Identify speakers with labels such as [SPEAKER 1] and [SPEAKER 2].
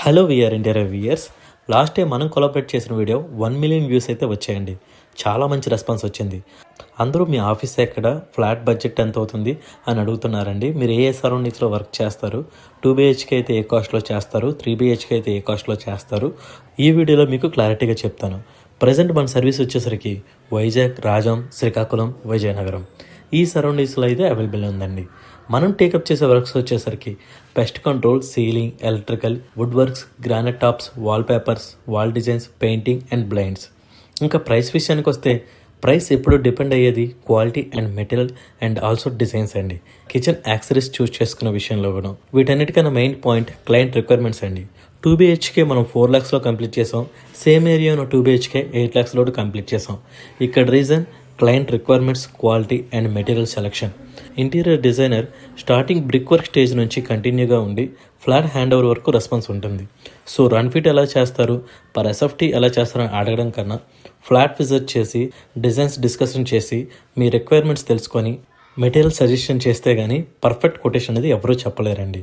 [SPEAKER 1] Hello VR interior viewers. Last time మనం collaborate చేసిన video 1 million views అయితే వచ్చాయండి. చాలా మంచి రెస్పాన్స్ వచ్చింది. అందరూ మీ ఆఫీస్ ఎక్కడ, ఫ్లాట్ బడ్జెట్ ఎంత అవుతుంది అని అడుగుతున్నారండి. మీరు ఏ సరౌండింగ్స్లో వర్క్ చేస్తారు, 2 BHK అయితే ఏ కాస్ట్లో చేస్తారు, 3 BHK అయితే ఏ కాస్ట్లో చేస్తారు, ఈ వీడియోలో మీకు క్లారిటీగా చెప్తాను. ప్రజెంట్ మన సర్వీస్ వచ్చేసరికి వైజాగ్, రాజం, శ్రీకాకుళం, విజయనగరం ఈ సరౌండింగ్స్లో అయితే అవైలబుల్ ఉందండి. మనం టేకప్ చేసే వర్క్స్ వచ్చేసరికి pest control, ceiling, electrical, wood works, granite tops, wall papers, wall designs, painting and blinds. ఇంకా ప్రైస్ విషయానికి వస్తే ప్రైస్ ఎప్పుడు డిపెండ్ అయ్యేది quality and material and also designs అండి. కిచెన్ యాక్సరీస్ చూస్ చేసుకున్న విషయంలో కూడా వీటన్నిటికన్నా మెయిన్ పాయింట్ క్లయింట్ రిక్వైర్మెంట్స్ అండి. 2 BHK మనం 4 lakhsలో కంప్లీట్ చేసాం. సేమ్ ఏరియాలో 2 BHK 8 lakhsలో కంప్లీట్ చేసాం. ఇక్కడ reason client requirements, quality and material selection. Interior designer starting brick work stage నుంచి కంటిన్యూగా ఉండి ఫ్లాట్ హ్యాండ్ ఓవర్ వరకు రెస్పాన్స్ ఉంటుంది. సో రన్ ఫిట్ ఎలా చేస్తారు, పర్ SFT ఎలా చేస్తారని అడగడం కన్నా ఫ్లాట్ విజిట్ చేసి డిజైన్స్ డిస్కషన్ చేసి మీ రిక్వైర్మెంట్స్ తెలుసుకొని మెటీరియల్ సజెషన్ చేస్తే కానీ పర్ఫెక్ట్ కొటేషన్ అనేది ఎవరూ చెప్పలేరండి.